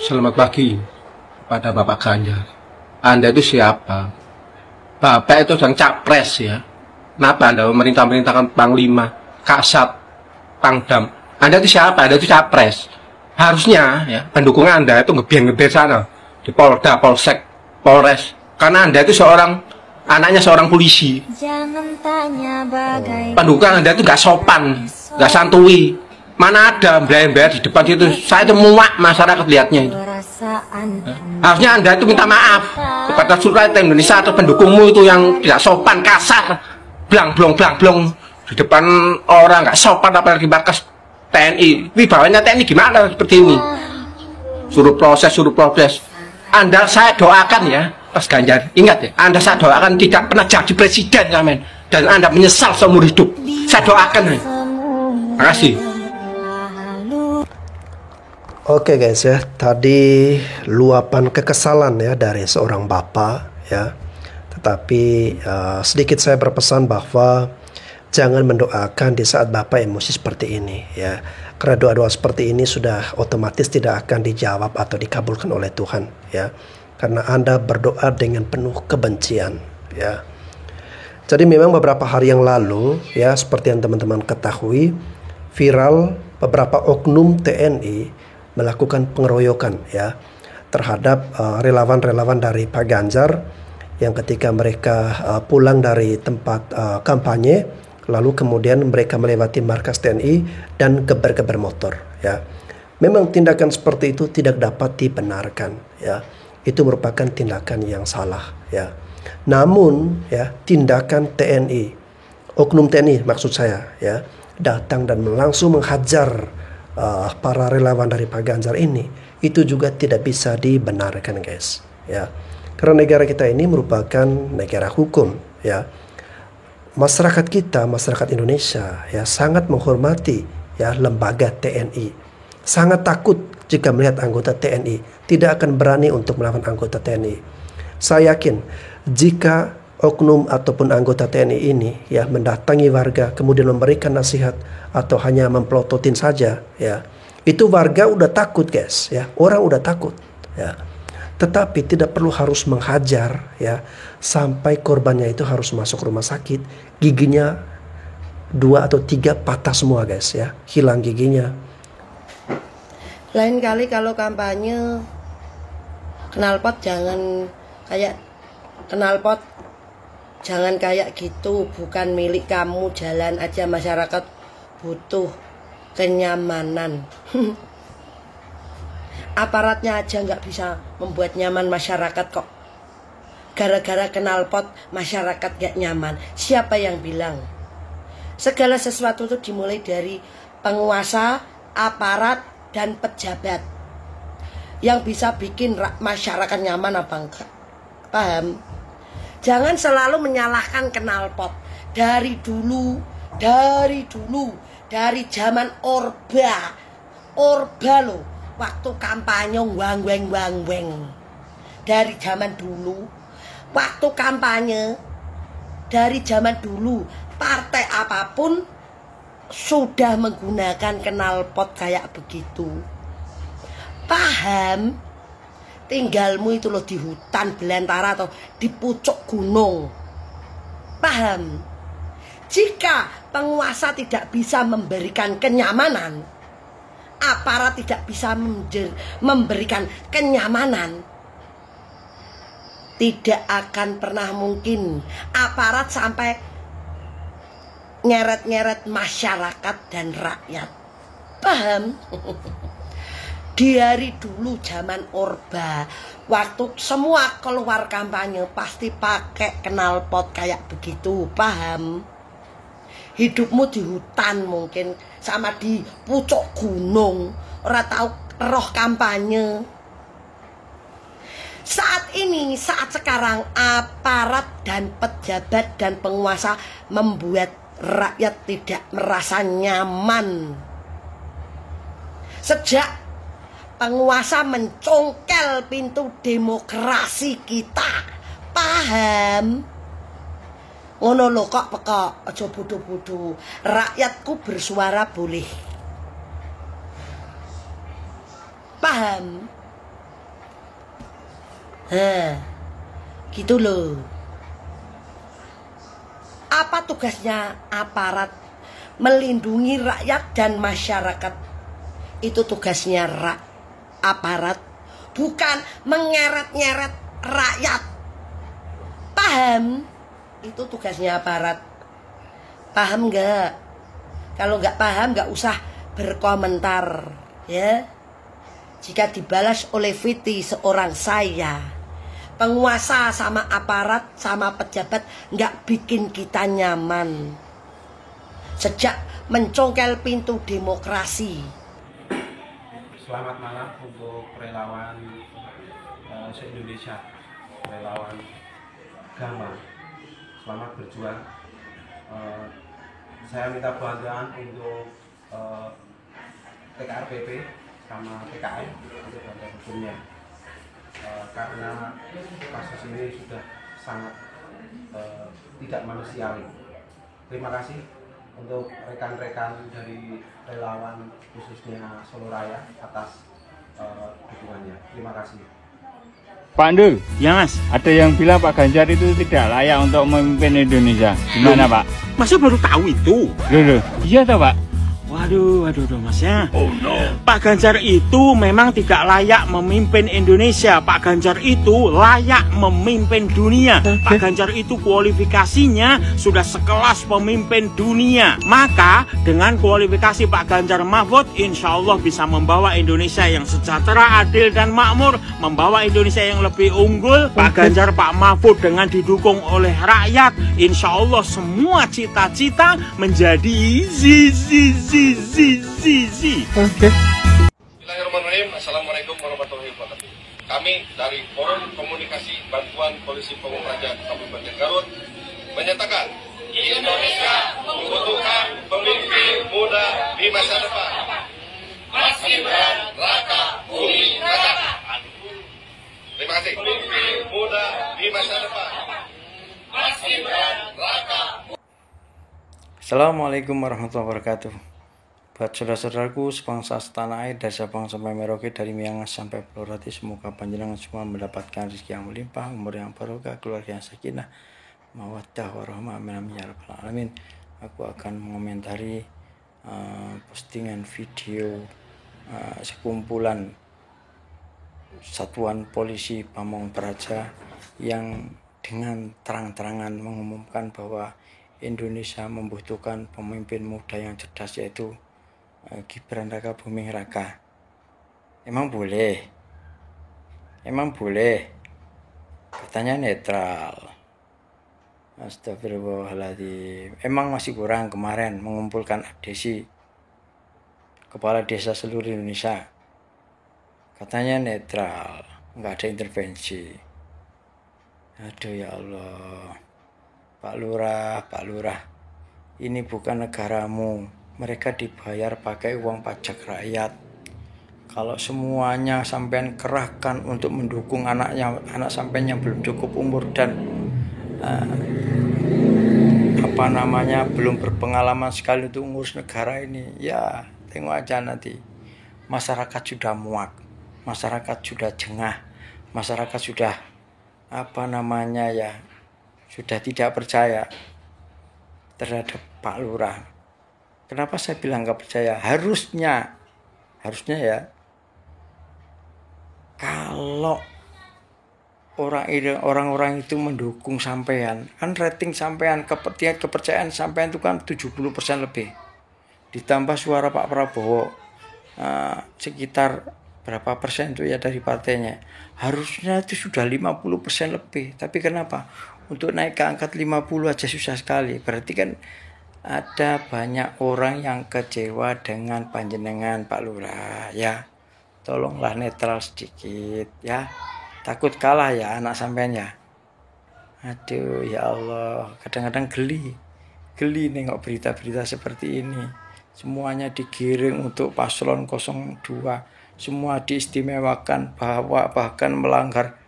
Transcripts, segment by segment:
Selamat pagi pada Bapak Ganjar. Anda itu siapa? Bapak itu sedang capres ya. Kenapa Anda memerintahkan Panglima, Kasat, Pangdam? Anda itu siapa? Anda itu capres. Harusnya ya pendukung Anda itu ngebiar-ngebiar sana di Polda, Polsek, Polres. Karena Anda itu anaknya seorang polisi. Jangan tanya Pendukung Anda itu nggak sopan, nggak santui. Mana ada mbak-mbak di depan situ. Saya itu muak masyarakat lihatnya itu. Harusnya Anda itu minta maaf kepada seluruh rakyat Indonesia atau pendukungmu itu yang tidak sopan, kasar, blang blong di depan orang, nggak sopan, apalagi markas TNI. Wibawanya TNI gimana seperti ini? Suruh proses. Anda saya doakan ya, Mas Ganjar, ingat ya, Anda saya doakan tidak pernah jadi presiden, amin. Dan Anda menyesal seumur hidup. Saya doakan ya. Terima kasih. Oke guys ya, tadi luapan kekesalan ya dari seorang bapak ya. Tetapi sedikit saya berpesan bahwa jangan mendoakan di saat bapak emosi seperti ini ya. Karena doa-doa seperti ini sudah otomatis tidak akan dijawab atau dikabulkan oleh Tuhan ya. Karena Anda berdoa dengan penuh kebencian ya. Jadi memang beberapa hari yang lalu ya, seperti yang teman-teman ketahui, viral beberapa oknum TNI melakukan pengeroyokan ya terhadap relawan-relawan dari Pak Ganjar yang ketika mereka pulang dari tempat kampanye, lalu kemudian mereka melewati markas TNI dan geber-geber motor ya. Memang tindakan seperti itu tidak dapat dibenarkan ya. Itu merupakan tindakan yang salah ya. Namun ya, tindakan TNI, oknum TNI maksud saya ya, datang dan langsung menghajar para relawan dari Pak Ganjar ini, itu juga tidak bisa dibenarkan guys ya. Karena negara kita ini merupakan negara hukum ya. Masyarakat kita, masyarakat Indonesia ya, sangat menghormati ya lembaga TNI. Sangat takut jika melihat anggota TNI, tidak akan berani untuk melawan anggota TNI. Saya yakin jika oknum ataupun anggota TNI ini ya mendatangi warga kemudian memberikan nasihat atau hanya memplototin saja ya, itu warga udah takut guys ya, orang udah takut ya. Tetapi tidak perlu harus menghajar ya sampai korbannya itu harus masuk rumah sakit, giginya 2 atau 3 patah semua guys ya, hilang giginya. Lain kali kalau kampanye knalpot jangan kayak knalpot jangan kayak gitu, bukan milik kamu, jalan aja, masyarakat butuh kenyamanan. Aparatnya aja nggak bisa membuat nyaman masyarakat kok. Gara-gara knalpot masyarakat gak nyaman. Siapa yang bilang? Segala sesuatu itu dimulai dari penguasa, aparat, dan pejabat yang bisa bikin masyarakat nyaman apa enggak. Paham? Jangan selalu menyalahkan knalpot. Dari dulu, dari zaman Orba loh, waktu kampanye wang-weng. Dari zaman dulu, waktu kampanye, dari zaman dulu, partai apapun sudah menggunakan knalpot kayak begitu. Paham? Tinggalmu itu loh di hutan belantara atau di pucuk gunung. Paham? Jika penguasa tidak bisa memberikan kenyamanan, aparat tidak bisa memberikan kenyamanan, tidak akan pernah mungkin aparat sampai nyeret-nyeret masyarakat dan rakyat. Paham? Dari dulu zaman Orba, waktu semua keluar kampanye pasti pakai knalpot kayak begitu. Paham? Hidupmu di hutan mungkin sama di pucuk gunung, ora tahu roh kampanye. Saat ini, saat sekarang, aparat dan pejabat dan penguasa membuat rakyat tidak merasa nyaman. Sejak penguasa mencongkel pintu demokrasi kita. Paham? Ngono lho kok pekok, aja bodoh-bodoh. Rakyatku bersuara boleh. Paham? Gitu loh. Apa tugasnya aparat? Melindungi rakyat dan masyarakat. Itu tugasnya aparat, bukan mengeret-nyeret rakyat. Paham? Itu tugasnya aparat. Paham nggak? Kalau nggak paham nggak usah berkomentar, ya. Jika dibalas oleh Viti seorang saya, penguasa sama aparat sama pejabat nggak bikin kita nyaman. Sejak mencongkel pintu demokrasi. Selamat malam untuk relawan se-Indonesia, relawan agama. Selamat berjuang. Saya minta bantuan untuk TKRPP sama TKN untuk bantuan hukumnya, karena kasus ini sudah sangat tidak manusiawi. Terima kasih untuk rekan-rekan dari relawan khususnya Solo Raya atas dukungannya. Terima kasih. Pak Ndul, ya Mas, ada yang bilang Pak Ganjar itu tidak layak untuk memimpin Indonesia. Gimana Pak? Masa baru tahu itu? Loh, iya toh Pak? Waduh Mas ya. Oh no. Pak Ganjar itu memang tidak layak memimpin Indonesia. Pak Ganjar itu layak memimpin dunia. Pak Ganjar itu kualifikasinya sudah sekelas pemimpin dunia. Maka dengan kualifikasi Pak Ganjar Mahfud, insya Allah bisa membawa Indonesia yang sejahtera, adil dan makmur, membawa Indonesia yang lebih unggul. Pak Ganjar, Pak Mahfud dengan didukung oleh rakyat, insya Allah semua cita-cita menjadi zizi. Oke. Bismillahirrahmanirrahim. Assalamualaikum warahmatullahi wabarakatuh. Kami dari Forum Komunikasi Bantuan Polisi Pamung Praja Kabupaten Garut menyatakan Indonesia membutuhkan pemimpin muda di masa depan. Mas Gibran Raka Buming Raka. Terima kasih. Pemimpin muda di masa depan. Mas Gibran Raka. Assalamualaikum warahmatullahi wabarakatuh. Buat saudara-saudaraku sebangsa setanah air, dari Sabang sampai Merauke, dari Miangas sampai Pulau Roti, semoga panjenengan semua mendapatkan rezeki yang melimpah, umur yang barokah, keluarga yang sakinah, mawaddah warahmah, amin ya rabbal alamin. Aku akan mengomentari postingan video sekumpulan satuan polisi Pamung Praja yang dengan terang-terangan mengumumkan bahwa Indonesia membutuhkan pemimpin muda yang cerdas, yaitu Gibran Raka Buming Raka. Emang boleh? Katanya netral. Astagfirullahaladzim. Emang masih kurang kemarin mengumpulkan abdesi kepala desa seluruh Indonesia. Katanya netral, nggak ada intervensi. Aduh ya Allah. Pak Lurah, ini bukan negaramu. Mereka dibayar pakai uang pajak rakyat. Kalau semuanya sampean kerahkan untuk mendukung anak sampean yang belum cukup umur dan belum berpengalaman sekali untuk ngurus negara ini, ya tengok aja nanti. Masyarakat sudah muak, masyarakat sudah jengah, masyarakat sudah sudah tidak percaya terhadap Pak Lurah. Kenapa saya bilang nggak percaya? Harusnya ya, kalau orang-orang itu mendukung sampean, kan rating sampean, kepercayaan sampean itu kan 70% lebih. Ditambah suara Pak Prabowo sekitar berapa persen itu ya dari partainya. Harusnya itu sudah 50% lebih. Tapi kenapa? Untuk naik ke angka 50 aja susah sekali. Berarti kan ada banyak orang yang kecewa dengan panjenengan Pak Lurah ya. Tolonglah netral sedikit ya. Takut kalah ya anak sampean ya. Aduh ya Allah, kadang-kadang geli nengok berita-berita seperti ini. Semuanya digiring untuk paslon 02. Semua diistimewakan, bahkan melanggar.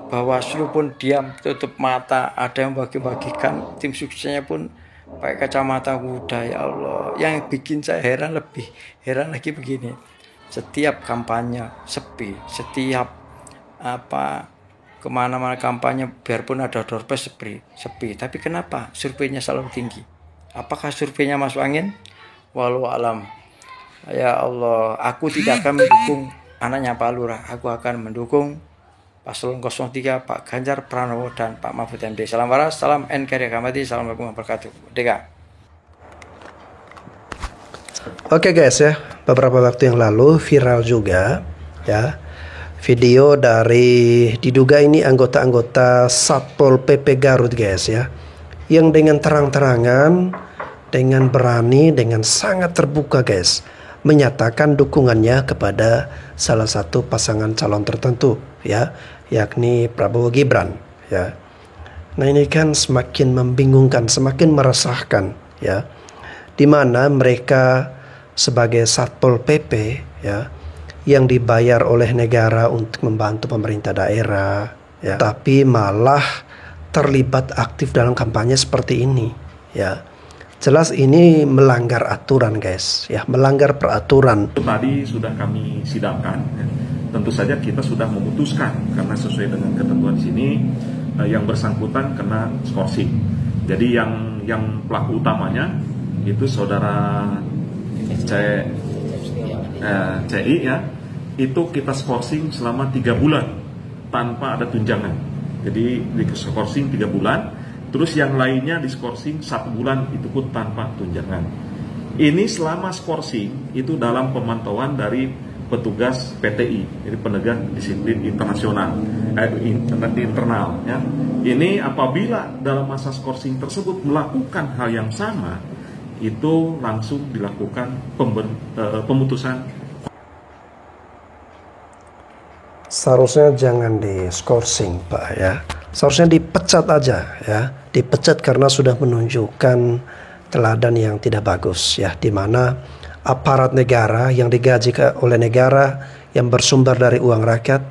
Bawaslu pun diam tutup mata. Ada yang bagi-bagikan, tim suksesnya pun pakai kacamata kuda. Ya Allah, yang bikin saya heran lagi begini. Setiap kampanye sepi, setiap kemana-mana kampanye biarpun ada doorpress sepi. Tapi kenapa surveinya selalu tinggi? Apakah surveinya masuk angin? Walau alam. Ya Allah, aku tidak akan mendukung anaknya Pak Lurah. Aku akan mendukung Paslon 03 Pak Ganjar Pranowo dan Pak Mahfud MD. Salam waras, salam NKRI Kamati, assalamualaikum warahmatullahi wabarakatuh. Deka. Oke guys ya, beberapa waktu yang lalu viral juga ya video dari diduga ini anggota-anggota Satpol PP Garut guys ya, yang dengan terang-terangan, dengan berani, dengan sangat terbuka guys menyatakan dukungannya kepada salah satu pasangan calon tertentu ya, yakni Prabowo Gibran ya. Nah ini kan semakin membingungkan, semakin meresahkan ya, di mana mereka sebagai Satpol PP ya yang dibayar oleh negara untuk membantu pemerintah daerah ya, tapi malah terlibat aktif dalam kampanye seperti ini ya. Jelas ini melanggar aturan guys ya, melanggar peraturan. Tadi sudah kami sidangkan ya. Tentu saja kita sudah memutuskan karena sesuai dengan ketentuan di sini yang bersangkutan kena skorsing. Jadi yang pelaku utamanya itu saudara CI ya, itu kita skorsing selama 3 bulan tanpa ada tunjangan. Jadi di skorsing 3 bulan, terus yang lainnya di skorsing 1 bulan itu pun tanpa tunjangan. Ini selama skorsing itu dalam pemantauan dari petugas PTI, jadi penegak disiplin internasional, internal ya. Ini apabila dalam masa skorsing tersebut melakukan hal yang sama, itu langsung dilakukan pemutusan. Seharusnya jangan di-skorsing Pak ya, seharusnya dipecat aja ya, dipecat karena sudah menunjukkan teladan yang tidak bagus ya, di mana aparat negara yang digaji oleh negara yang bersumber dari uang rakyat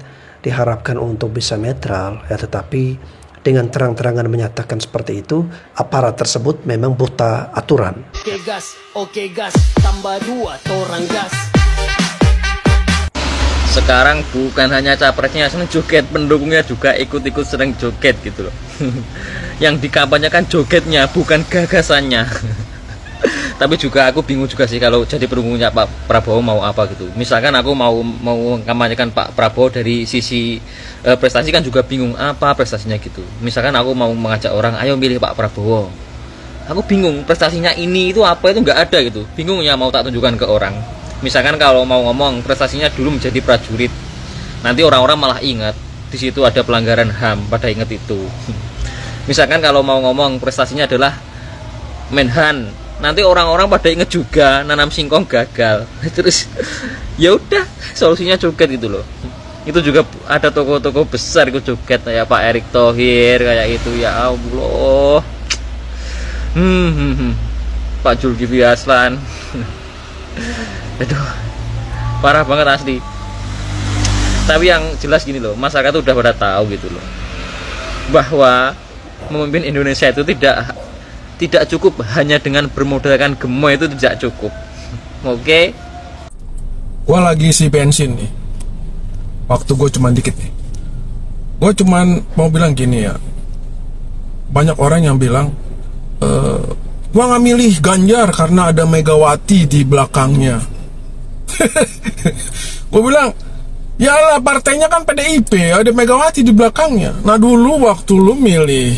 diharapkan untuk bisa netral ya, tetapi dengan terang-terangan menyatakan seperti itu, aparat tersebut memang buta aturan. Oke gas, tambah 2 torang gas. Sekarang bukan hanya capresnya seneng joget, pendukungnya juga ikut-ikut sering joget gitu loh. Yang dikampanyekan jogetnya, bukan gagasannya. Tapi juga aku bingung juga sih kalau jadi pendukungnya Pak Prabowo mau apa gitu. Misalkan aku mau kampanyekan Pak Prabowo dari sisi prestasi kan juga bingung apa prestasinya gitu. Misalkan aku mau mengajak orang ayo milih Pak Prabowo, aku bingung prestasinya ini itu apa, itu nggak ada gitu. Bingungnya mau tak tunjukkan ke orang. Misalkan kalau mau ngomong prestasinya dulu menjadi prajurit, nanti orang-orang malah ingat di situ ada pelanggaran HAM, pada ingat itu. Misalkan kalau mau ngomong prestasinya adalah Menhan, nanti orang-orang pada inget juga nanam singkong gagal. Terus ya udah solusinya joget gitu loh. Itu juga ada toko-toko besar ikut joget kayak Pak Erick Thohir kayak itu, ya Allah. Pak Zulkifli Hasan. Aduh, parah banget asli. Tapi yang jelas gini loh, masyarakat udah pada tahu gitu loh, bahwa memimpin Indonesia itu tidak cukup hanya dengan bermodalkan gemoy, itu tidak cukup. Oke. Gua lagi isi bensin nih. Waktu gue cuman dikit nih. Gue cuman mau bilang gini ya. Banyak orang yang bilang, gua nggak milih Ganjar karena ada Megawati di belakangnya. Gue bilang, ya lah partainya kan PDIP, ada Megawati di belakangnya. Nah dulu waktu lu milih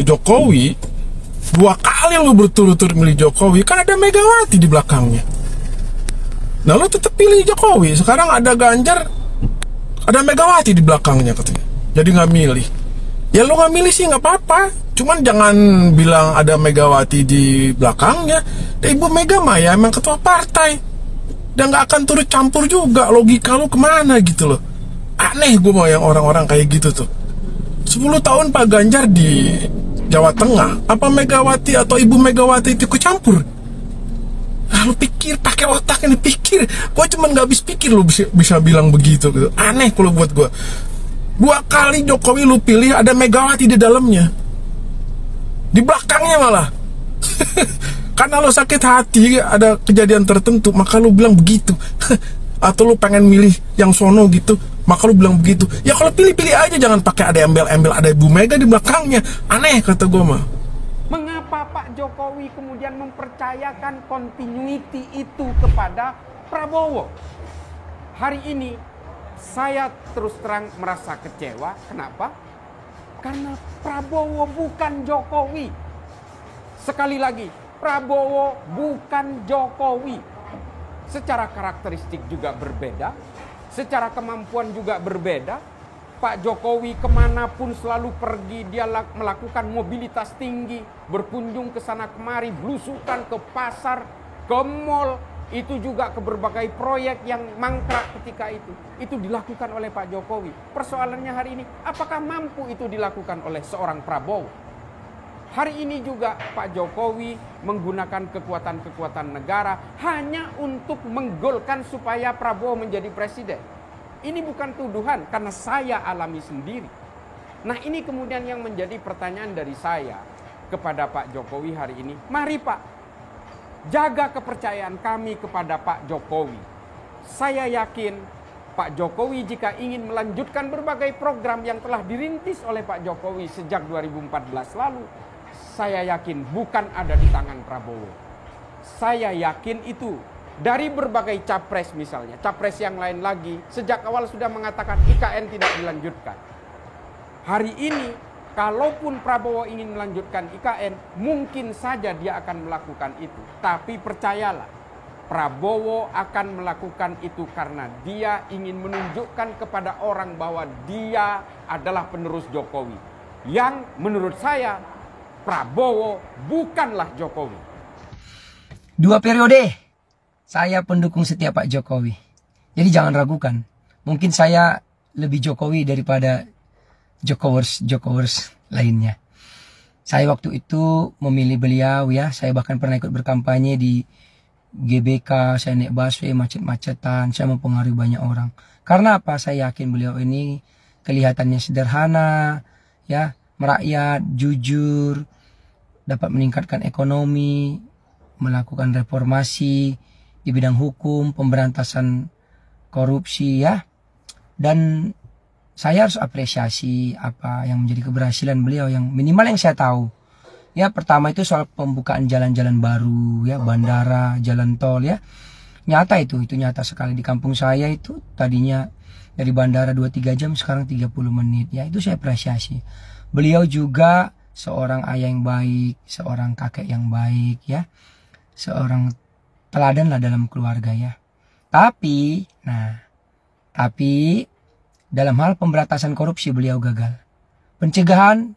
Jokowi, 2 kali lu berturut-turut milih Jokowi, kan ada Megawati di belakangnya. Nah lu tetap pilih Jokowi, sekarang ada Ganjar, ada Megawati di belakangnya katanya. Jadi nggak milih. Ya lu nggak milih sih nggak apa-apa, cuman jangan bilang ada Megawati di belakangnya. Ibu Mega mah ya emang ketua partai, dan nggak akan turut campur juga. Logika lu kemana gitu loh. Aneh gue mau yang orang-orang kayak gitu tuh. 10 tahun Pak Ganjar di Jawa Tengah, apa Megawati atau Ibu Megawati itu ikut campur? Lu pikir, pakai otak ini pikir. Gue cuman nggak habis pikir lu bisa bilang begitu gitu. Aneh kalau buat gue. 2 kali Jokowi lu pilih ada Megawati di dalamnya, di belakangnya malah. Karena lo sakit hati ada kejadian tertentu, maka lo bilang begitu. Atau lu pengen milih yang sono gitu, maka lu bilang begitu. Ya kalau pilih-pilih aja, jangan pakai ada embel-embel ada Ibu Mega di belakangnya. Aneh kata gue mah. Mengapa Pak Jokowi kemudian mempercayakan continuity itu kepada Prabowo? Hari ini saya terus terang merasa kecewa. Kenapa? Karena Prabowo bukan Jokowi. Sekali lagi, Prabowo bukan Jokowi. Secara karakteristik juga berbeda, secara kemampuan juga berbeda. Pak Jokowi kemanapun selalu pergi, dia melakukan mobilitas tinggi, berkunjung ke sana kemari, belusukan ke pasar, ke mall, itu juga ke berbagai proyek yang mangkrak ketika itu. Itu dilakukan oleh Pak Jokowi. Persoalannya hari ini, apakah mampu itu dilakukan oleh seorang Prabowo? Hari ini juga Pak Jokowi menggunakan kekuatan-kekuatan negara hanya untuk menggolkan supaya Prabowo menjadi presiden. Ini bukan tuduhan karena saya alami sendiri. Nah, ini kemudian yang menjadi pertanyaan dari saya kepada Pak Jokowi hari ini. Mari Pak, jaga kepercayaan kami kepada Pak Jokowi. Saya yakin Pak Jokowi jika ingin melanjutkan berbagai program yang telah dirintis oleh Pak Jokowi sejak 2014 lalu, saya yakin bukan ada di tangan Prabowo. Saya yakin itu dari berbagai capres misalnya. Capres yang lain lagi sejak awal sudah mengatakan IKN tidak dilanjutkan. Hari ini kalaupun Prabowo ingin melanjutkan IKN, mungkin saja dia akan melakukan itu. Tapi percayalah, Prabowo akan melakukan itu karena dia ingin menunjukkan kepada orang bahwa dia adalah penerus Jokowi. Yang menurut saya Prabowo bukanlah Jokowi. 2 periode saya pendukung setia Pak Jokowi. Jadi jangan ragukan. Mungkin saya lebih Jokowi daripada Jokowers lainnya. Saya waktu itu memilih beliau ya. Saya bahkan pernah ikut berkampanye di GBK. Saya naik busway macet-macetan. Saya mempengaruhi banyak orang. Karena apa? Saya yakin beliau ini kelihatannya sederhana, ya, merakyat, jujur, dapat meningkatkan ekonomi, melakukan reformasi di bidang hukum, pemberantasan korupsi ya. Dan saya harus apresiasi apa yang menjadi keberhasilan beliau yang minimal yang saya tahu. Ya, pertama itu soal pembukaan jalan-jalan baru ya, bandara, jalan tol ya. Nyata itu nyata sekali. Di kampung saya itu tadinya dari bandara 2-3 jam, sekarang 30 menit ya. Itu saya apresiasi. Beliau juga seorang ayah yang baik, seorang kakek yang baik ya, seorang teladan lah dalam keluarga ya. Tapi dalam hal pemberantasan korupsi beliau gagal. Pencegahan,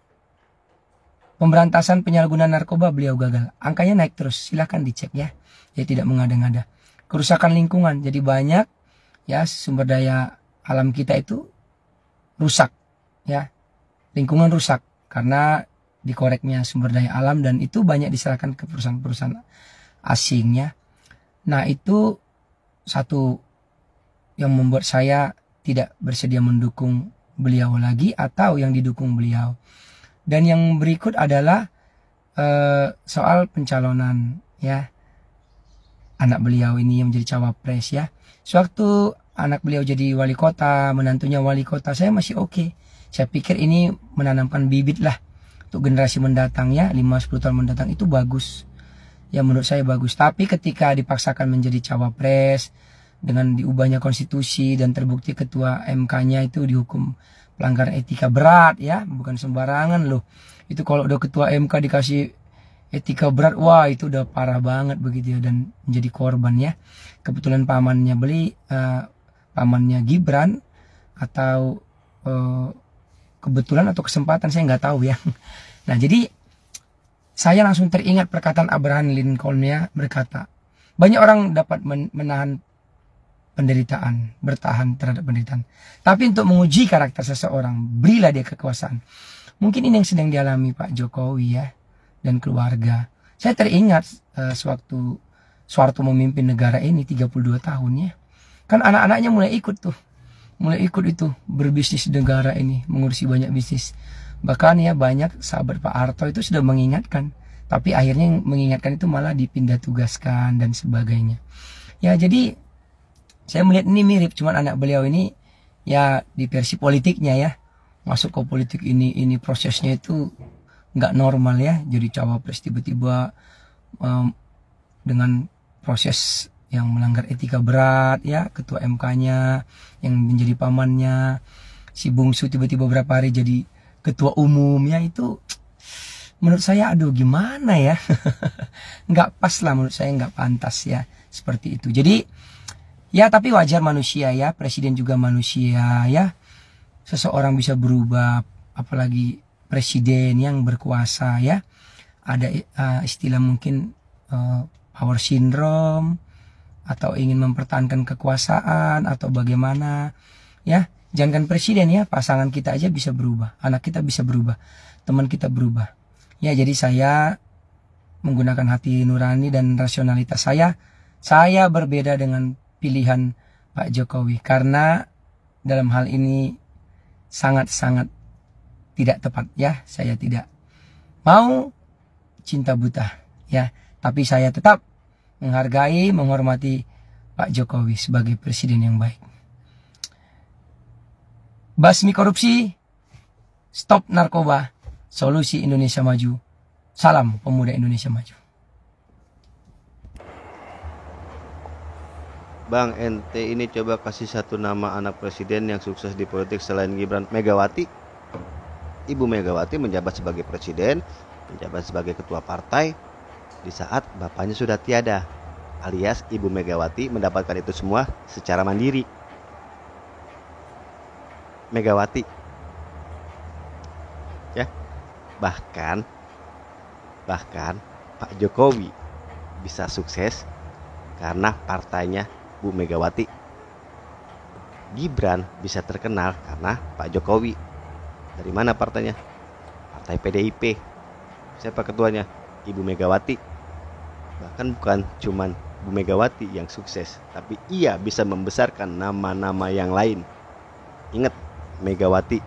pemberantasan penyalahgunaan narkoba beliau gagal. Angkanya naik terus, silahkan dicek ya. Dia tidak mengada-ngada. Kerusakan lingkungan, jadi banyak ya sumber daya alam kita itu rusak ya. Lingkungan rusak karena dikoreknya sumber daya alam dan itu banyak diserahkan ke perusahaan-perusahaan asing ya. Nah, itu satu yang membuat saya tidak bersedia mendukung beliau lagi atau yang didukung beliau. Dan yang berikut adalah soal pencalonan ya anak beliau ini yang menjadi cawapres ya. Sewaktu anak beliau jadi wali kota, menantunya wali kota, saya masih oke. Saya pikir ini menanamkan bibit lah untuk generasi mendatang ya, 5-10 tahun mendatang itu bagus. Ya menurut saya bagus. Tapi ketika dipaksakan menjadi cawapres dengan diubahnya konstitusi dan terbukti ketua MK-nya itu dihukum pelanggaran etika berat ya, bukan sembarangan loh. Itu kalau udah ketua MK dikasih etika berat, wah itu udah parah banget begitu ya, dan menjadi korban ya. Kebetulan pamannya pamannya Gibran atau kebetulan atau kesempatan saya nggak tahu ya. Nah jadi saya langsung teringat perkataan Abraham Lincoln ya, berkata banyak orang dapat menahan penderitaan, bertahan terhadap penderitaan, tapi untuk menguji karakter seseorang berilah dia kekuasaan. Mungkin ini yang sedang dialami Pak Jokowi ya dan keluarga. Saya teringat sewaktu Soeharto memimpin negara ini 32 tahun ya, kan anak-anaknya mulai ikut itu berbisnis negara ini, mengurusi banyak bisnis. Bahkan ya banyak sahabat Pak Harto itu sudah mengingatkan, tapi akhirnya yang mengingatkan itu malah dipindah tugaskan dan sebagainya. Ya jadi Saya melihat ini mirip, cuman anak beliau ini ya di versi politiknya ya, masuk ke politik ini prosesnya itu nggak normal ya. Jadi cawapres tiba-tiba dengan proses yang melanggar etika berat ya, ketua MK-nya yang menjadi pamannya, si bungsu tiba-tiba beberapa hari jadi ketua umum ya, itu menurut saya aduh gimana ya. Nggak pas lah menurut saya, nggak pantas ya seperti itu. Jadi ya tapi wajar, manusia ya, presiden juga manusia ya. Seseorang bisa berubah, apalagi presiden yang berkuasa ya. Ada istilah mungkin power syndrome, atau ingin mempertahankan kekuasaan atau bagaimana ya. Jangan presiden ya, pasangan kita aja bisa berubah, anak kita bisa berubah, teman kita berubah ya. Jadi saya menggunakan hati nurani dan rasionalitas saya berbeda dengan pilihan Pak Jokowi, karena dalam hal ini sangat-sangat tidak tepat ya. Saya tidak mau cinta buta ya, tapi saya tetap menghargai, menghormati Pak Jokowi sebagai presiden yang baik. Basmi korupsi, stop narkoba, solusi Indonesia maju. Salam pemuda Indonesia maju. Bang, ente ini coba kasih satu nama anak presiden yang sukses di politik selain Gibran. Megawati. Ibu Megawati menjabat sebagai presiden, menjabat sebagai ketua partai di saat bapaknya sudah tiada, alias Ibu Megawati mendapatkan itu semua secara mandiri. Megawati ya, bahkan Pak Jokowi bisa sukses karena partainya Bu Megawati. Gibran bisa terkenal karena Pak Jokowi. Dari mana partainya? Partai PDIP. Siapa ketuanya? Ibu Megawati. Bahkan bukan cuman Bu Megawati yang sukses, tapi ia bisa membesarkan nama-nama yang lain. Ingat, Megawati.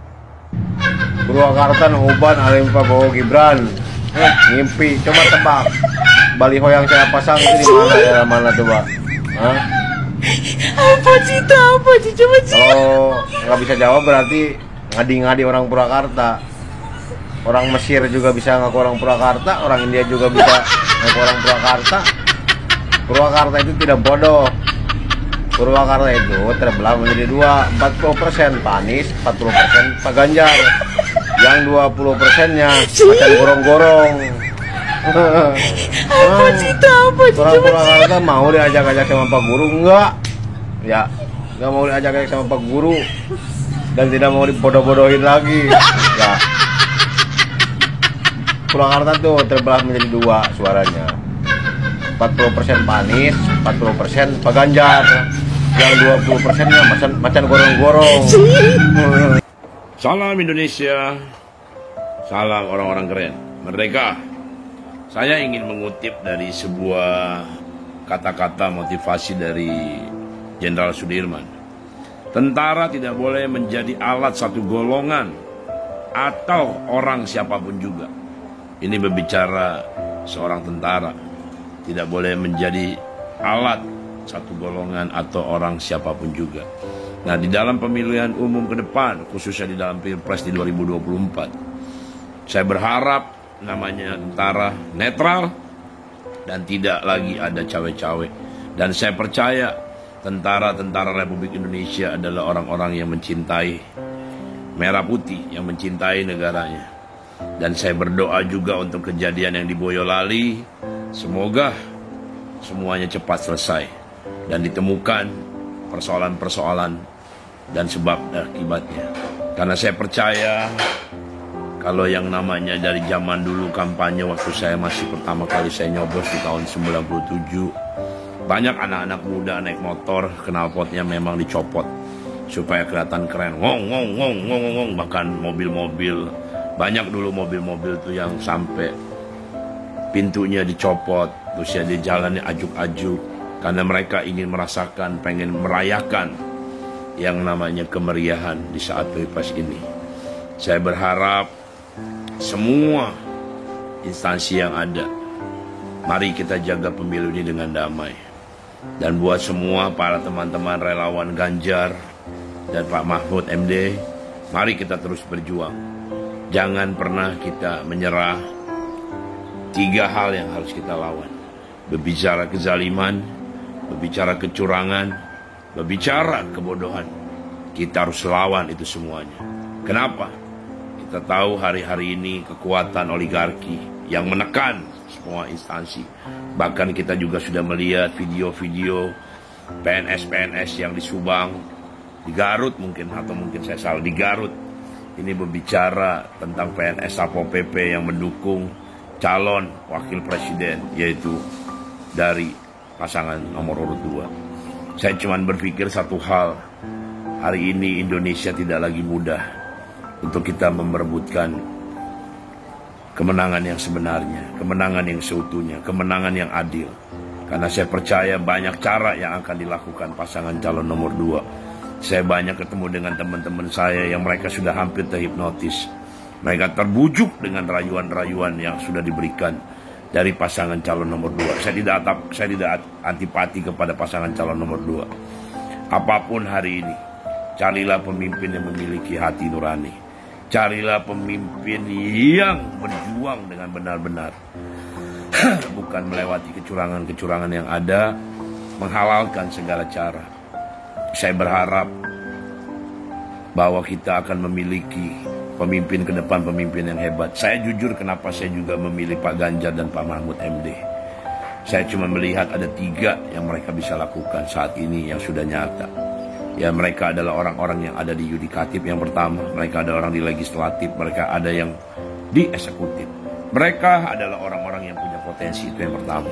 Purwakarta Uban Alim Prabowo Gibran. Ngimpi, coba tebak. Baliho yang saya pasang itu di mana ya? Mana coba? Hah? Apa sih itu? Apa sih? Coba sih. Kalau nggak bisa jawab berarti ngadi-ngadi orang Purwakarta. Orang Mesir juga bisa ngaku orang Purwakarta, orang India juga bisa ngaku orang Purwakarta. Purwakarta itu tidak bodoh. Purwakarta itu terbelah menjadi dua, 40% Pak Anies, 40% Pak Ganjar. Yang 20%-nya macan gorong-gorong. Apa sih itu? Apa sih? Orang Purwakarta mau diajak-ajak sama Pak Guru? Enggak. Ya, enggak mau diajak-ajak sama Pak Guru. Dan tidak mau dibodoh-bodohin lagi. Ya. Purwakarta tuh terbelah menjadi dua suaranya. 40% Pak Anies, 40% Pak Ganjar. Yang 20%-nya macan gorong-gorong. Salam Indonesia. Salam orang-orang keren. Merdeka. Saya ingin mengutip dari sebuah kata-kata motivasi dari Jenderal Sudirman. Tentara tidak boleh menjadi alat satu golongan atau orang siapapun juga. Ini berbicara seorang tentara. Tidak boleh menjadi alat satu golongan atau orang siapapun juga. Nah, di dalam pemilihan umum ke depan, khususnya di dalam Pilpres di 2024, saya berharap namanya tentara netral dan tidak lagi ada cawe-cawe. Dan saya percaya tentara-tentara Republik Indonesia adalah orang-orang yang mencintai merah putih, yang mencintai negaranya. Dan saya berdoa juga untuk kejadian yang di Boyolali, semoga semuanya cepat selesai dan ditemukan persoalan-persoalan dan sebab akibatnya. Karena saya percaya kalau yang namanya dari zaman dulu kampanye waktu saya masih pertama kali saya nyoblos di tahun 97, banyak anak-anak muda naik motor, knalpotnya memang dicopot supaya kelihatan keren. Ngong ngong ngong ngong ngong, bahkan mobil-mobil, banyak dulu mobil-mobil tuh yang sampai pintunya dicopot, terus ya di jalannya ajuk-ajuk karena mereka ingin merasakan, pengen merayakan yang namanya kemeriahan di saat Pilpres ini. Saya berharap semua instansi yang ada, mari kita jaga pemilu ini dengan damai. Dan buat semua para teman-teman relawan Ganjar dan Pak Mahfud MD, mari kita terus berjuang. Jangan pernah kita menyerah. 3 hal yang harus kita lawan. Berbicara kezaliman, berbicara kecurangan, berbicara kebodohan. Kita harus lawan itu semuanya. Kenapa? Kita tahu hari-hari ini kekuatan oligarki yang menekan semua instansi. Bahkan kita juga sudah melihat video-video PNS-PNS yang di Subang, di Garut mungkin, atau mungkin saya salah, di Garut. Ini berbicara tentang PNS Satpol PP yang mendukung calon wakil presiden, yaitu dari pasangan nomor urut 2. Saya cuma berpikir satu hal, hari ini Indonesia tidak lagi mudah untuk kita memperebutkan kemenangan yang sebenarnya, kemenangan yang seutuhnya, kemenangan yang adil. Karena saya percaya banyak cara yang akan dilakukan pasangan calon nomor 2. Saya banyak ketemu dengan teman-teman saya yang mereka sudah hampir terhipnotis. Mereka terbujuk dengan rayuan-rayuan yang sudah diberikan dari pasangan calon nomor 2. Saya tidak antipati kepada pasangan calon nomor 2. Apapun hari ini, carilah pemimpin yang memiliki hati nurani. Carilah pemimpin yang berjuang dengan benar-benar. Bukan melewati kecurangan-kecurangan yang ada, menghalalkan segala cara. Saya berharap bahwa kita akan memiliki pemimpin ke depan, pemimpin yang hebat. Saya jujur kenapa saya juga memilih Pak Ganjar dan Pak Mahfud MD. Saya cuma melihat ada 3 yang mereka bisa lakukan saat ini yang sudah nyata. Ya, mereka adalah orang-orang yang ada di yudikatif yang pertama, mereka ada orang di legislatif, mereka ada yang di eksekutif. Mereka adalah orang-orang yang punya potensi, itu yang pertama.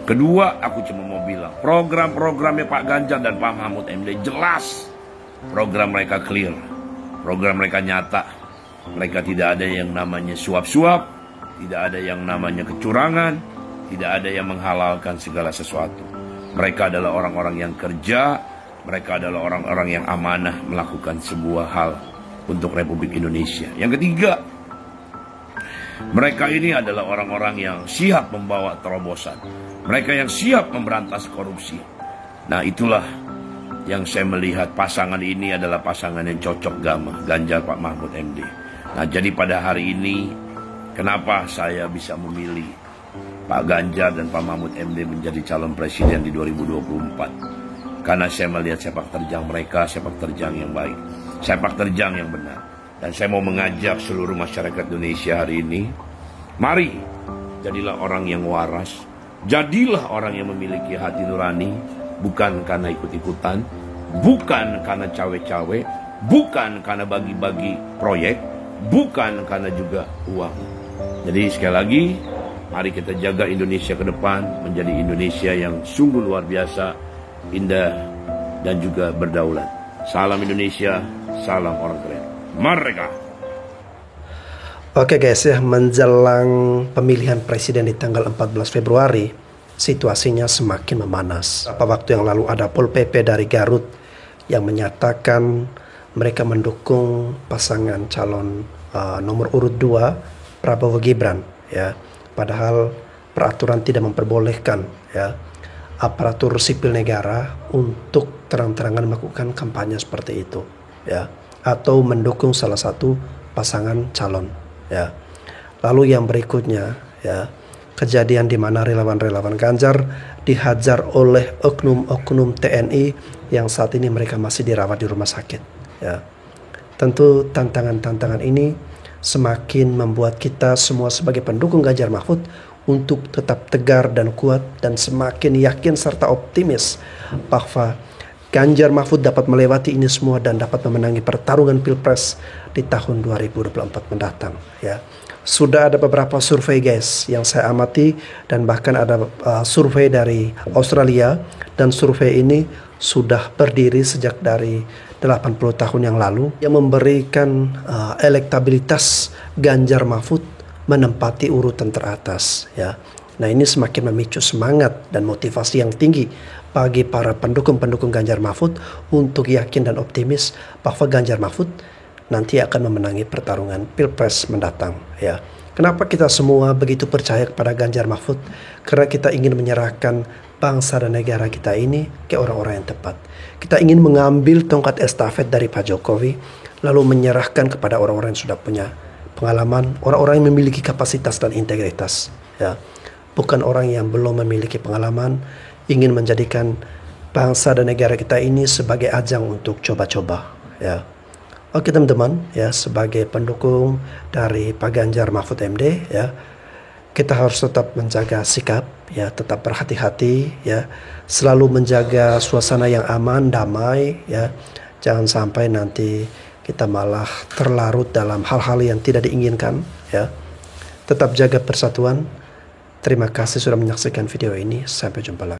Kedua, aku cuma mau bilang, program-programnya Pak Ganjar dan Pak Mahfud MD jelas. Program mereka clear, program mereka nyata. Mereka tidak ada yang namanya suap-suap, tidak ada yang namanya kecurangan, tidak ada yang menghalalkan segala sesuatu. Mereka adalah orang-orang yang kerja, mereka adalah orang-orang yang amanah melakukan sebuah hal untuk Republik Indonesia. Yang ketiga, mereka ini adalah orang-orang yang siap membawa terobosan. Mereka yang siap memberantas korupsi. Nah, itulah yang saya melihat pasangan ini adalah pasangan yang cocok gama, Ganjar Pak Mahfud MD. Nah, jadi pada hari ini, kenapa saya bisa memilih Pak Ganjar dan Pak Mahfud MD menjadi calon presiden di 2024? Karena saya melihat sepak terjang mereka, sepak terjang yang baik, sepak terjang yang benar. Dan saya mau mengajak seluruh masyarakat Indonesia hari ini, mari jadilah orang yang waras, jadilah orang yang memiliki hati nurani, bukan karena ikut-ikutan, bukan karena cawe-cawe, bukan karena bagi-bagi proyek, bukan karena juga uang. Jadi sekali lagi, mari kita jaga Indonesia ke depan menjadi Indonesia yang sungguh luar biasa, indah, dan juga berdaulat. Salam Indonesia, salam orang keren. Merdeka! Oke guys ya, menjelang pemilihan presiden di tanggal 14 Februari, situasinya semakin memanas. Beberapa waktu yang lalu ada Pol PP dari Garut yang menyatakan mereka mendukung pasangan calon nomor urut 2 Prabowo Gibran, ya. Padahal peraturan tidak memperbolehkan, ya, aparatur sipil negara untuk terang-terangan melakukan kampanye seperti itu, ya, atau mendukung salah satu pasangan calon, ya. Lalu yang berikutnya, ya, kejadian di mana relawan-relawan Ganjar dihajar oleh oknum-oknum TNI yang saat ini mereka masih dirawat di rumah sakit, ya. Tentu tantangan-tantangan ini semakin membuat kita semua sebagai pendukung Ganjar Mahfud untuk tetap tegar dan kuat dan semakin yakin serta optimis bahwa Ganjar Mahfud dapat melewati ini semua dan dapat memenangi pertarungan Pilpres di tahun 2024 mendatang, ya. Sudah ada beberapa survei guys yang saya amati, dan bahkan ada survei dari Australia, dan survei ini sudah berdiri sejak dari 80 tahun yang lalu yang memberikan elektabilitas Ganjar Mahfud menempati urutan teratas, ya. Nah, ini semakin memicu semangat dan motivasi yang tinggi bagi para pendukung-pendukung Ganjar Mahfud untuk yakin dan optimis bahwa Ganjar Mahfud nanti akan memenangi pertarungan Pilpres mendatang, ya. Kenapa kita semua begitu percaya kepada Ganjar Mahfud? Karena kita ingin menyerahkan bangsa dan negara kita ini ke orang-orang yang tepat. Kita ingin mengambil tongkat estafet dari Pak Jokowi, lalu menyerahkan kepada orang-orang yang sudah punya pengalaman, orang-orang yang memiliki kapasitas dan integritas. Ya, bukan orang yang belum memiliki pengalaman, ingin menjadikan bangsa dan negara kita ini sebagai ajang untuk coba-coba. Ya, oke teman-teman, ya sebagai pendukung dari Pak Ganjar Mahfud MD, ya kita harus tetap menjaga sikap, ya tetap berhati-hati, ya selalu menjaga suasana yang aman, damai, ya jangan sampai nanti kita malah terlarut dalam hal-hal yang tidak diinginkan, ya tetap jaga persatuan. Terima kasih sudah menyaksikan video ini, sampai jumpa lagi.